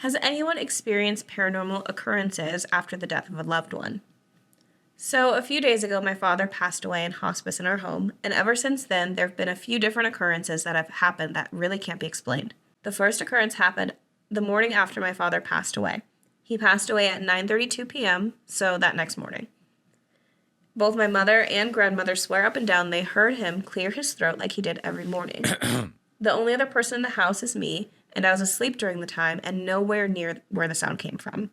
Has anyone experienced paranormal occurrences after the death of a loved one? So, a few days ago, my father passed away in hospice in our home, and ever since then, there have been a few different occurrences that have happened that really can't be explained. The first occurrence happened the morning after my father passed away. He passed away at 9:32 p.m., so that next morning. Both my mother and grandmother swear up and down they heard him clear his throat like he did every morning. The only other person in the house is me, and I was asleep during the time and nowhere near where the sound came from.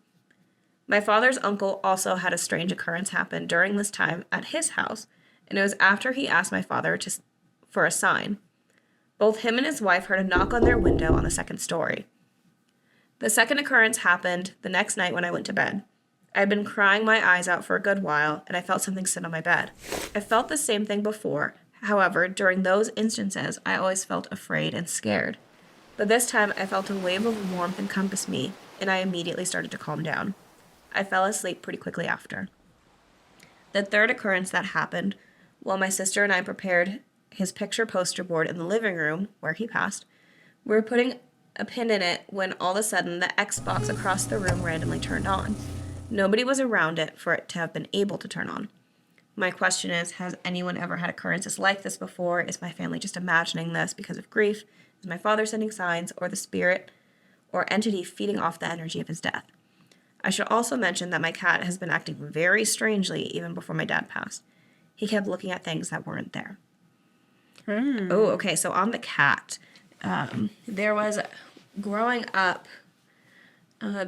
My father's uncle also had a strange occurrence happen during this time at his house, and it was after he asked my father for a sign. Both him and his wife heard a knock on their window on the second story. The second occurrence happened the next night when I went to bed. I had been crying my eyes out for a good while, and I felt something sit on my bed. I felt the same thing before. However, during those instances, I always felt afraid and scared. But this time, I felt a wave of warmth encompass me, and I immediately started to calm down. I fell asleep pretty quickly after. The third occurrence that happened, while my sister and I prepared his picture poster board in the living room, where he passed, we were putting a pin in it when all of a sudden the Xbox across the room randomly turned on. Nobody was around it for it to have been able to turn on. My question is, has anyone ever had occurrences like this before? Is my family just imagining this because of grief? Is my father sending signs, or the spirit or entity feeding off the energy of his death? I should also mention that my cat has been acting very strangely even before my dad passed. He kept looking at things that weren't there. Oh, okay, so on the cat, there was, growing up, I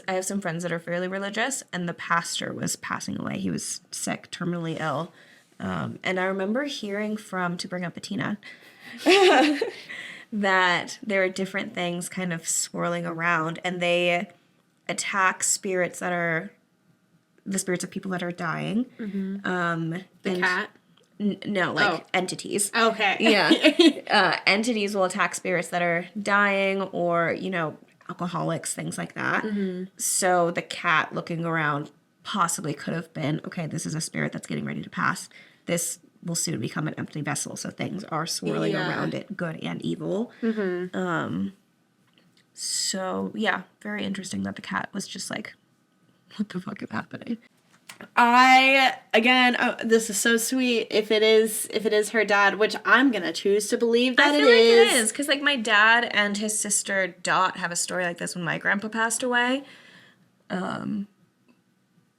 have some friends that are fairly religious, and the pastor was passing away. He was sick, terminally ill. And I remember hearing from, to bring up Bettina, that there are different things kind of swirling around, and they attack spirits that are the spirits of people that are dying. The cat? No, entities. Okay. Yeah. Entities will attack spirits that are dying or, alcoholics, things like that. So the cat looking around possibly could have been, okay, this is a spirit that's getting ready to pass. This will soon become an empty vessel. So things are swirling around it, good and evil. So, yeah, very interesting that the cat was just like, what the fuck is happening? This is so sweet. If it is her dad, which I'm gonna choose to believe that I feel like it is, because like my dad and his sister Dot have a story like this when my grandpa passed away.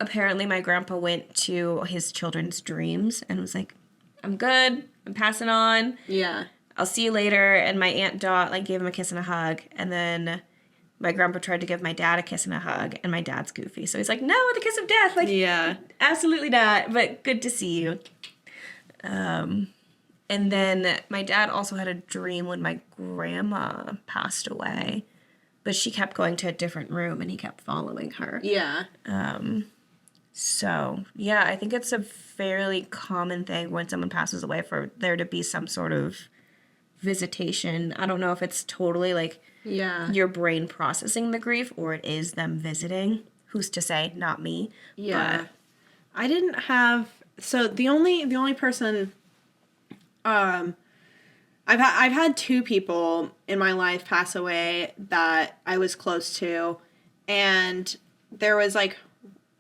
Apparently my grandpa went to his children's dreams and was like, I'm good, I'm passing on. Yeah. I'll see you later. And my Aunt Dot gave him a kiss and a hug, and then my grandpa tried to give my dad a kiss and a hug, and my dad's goofy. So he's like, no, the kiss of death. Absolutely not, but good to see you. And then my dad also had a dream when my grandma passed away, but she kept going to a different room, and he kept following her. Yeah. So, yeah, I think it's a fairly common thing when someone passes away for there to be some sort of visitation. I don't know if it's totally your brain processing the grief or it is them visiting. Who's to say? Not me. Yeah. But I didn't have, so the only person I've had two people in my life pass away that I was close to, and there was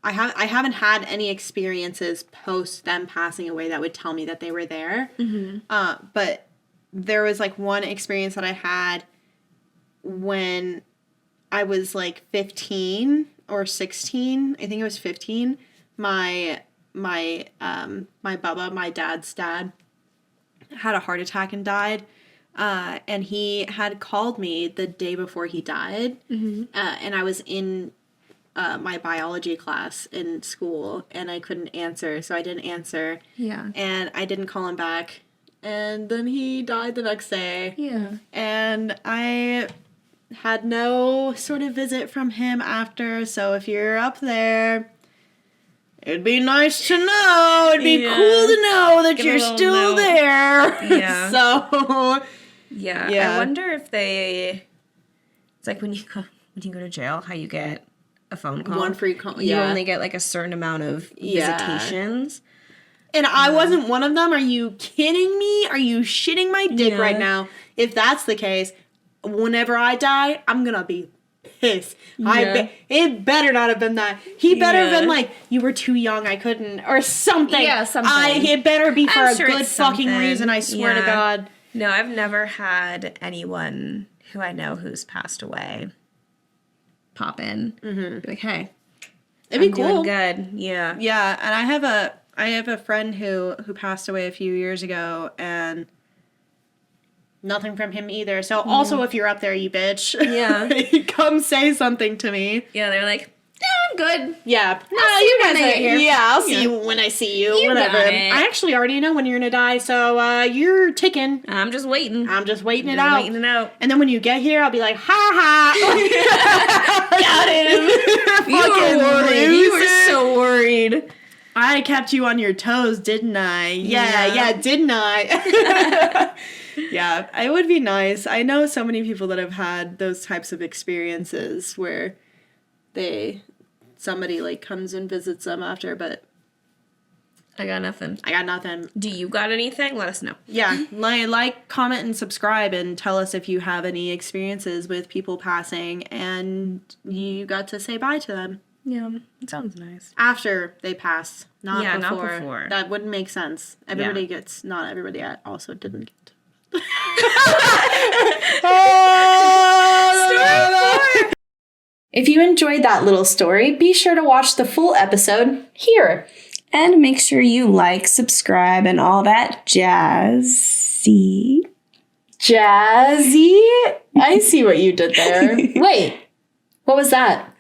I haven't had any experiences post them passing away that would tell me that they were there. But there was one experience that I had when I was 15 or 16. I think it was 15. My Bubba, my dad's dad, had a heart attack and died. And he had called me the day before he died. And I was in my biology class in school, and I couldn't answer, so I didn't answer. Yeah. And I didn't call him back. And then he died the next day. Yeah. And I had no sort of visit from him after, so if you're up there, it'd be nice to know. It'd be cool to know that you're still there. Yeah. So. Yeah. I wonder if it's like when you go to jail, how you get a phone call. One free call. You only get a certain amount of visitations. And I wasn't one of them. Are you kidding me? Are you shitting my dick right now? If that's the case, whenever I die, I'm gonna be pissed. Yeah. It better not have been that. He better have been like, you were too young, I couldn't, or something. Yeah, something. It better be for I'm a sure good it's fucking something. reason, I swear to Yeah. God. No, I've never had anyone who I know who's passed away pop in. Mm-hmm. Be like, hey, It'd be I'm cool. doing good. Yeah. Yeah, and I have a friend who passed away a few years ago, and nothing from him either. So also, if you're up there, you bitch, Yeah. come say something to me. Yeah, they're like, yeah, I'm good. Yeah, I'll see you when I get here. Yeah, I'll see Yeah. you when I see you. You whatever. got it. I actually already know when you're gonna die, so you're ticking. I'm just waiting. I'm just waiting it Just out. waiting it out. And then when you get here, I'll be like, ha ha. Got him. You were worried. You were so worried. I kept you on your toes, didn't I? Yeah, didn't I? Yeah, it would be nice. I know so many people that have had those types of experiences where somebody like comes and visits them after, but I got nothing. I got nothing. Do you got anything? Let us know. Yeah, like, comment, and subscribe, and tell us if you have any experiences with people passing and you got to say bye to them. Yeah, it sounds nice. After they pass, not Yeah, before. not before. That wouldn't make sense. Everybody gets, not everybody also didn't get. If you enjoyed that little story, be sure to watch the full episode here. And make sure you like, subscribe, and all that jazzy. Jazzy? I see what you did there. Wait, what was that?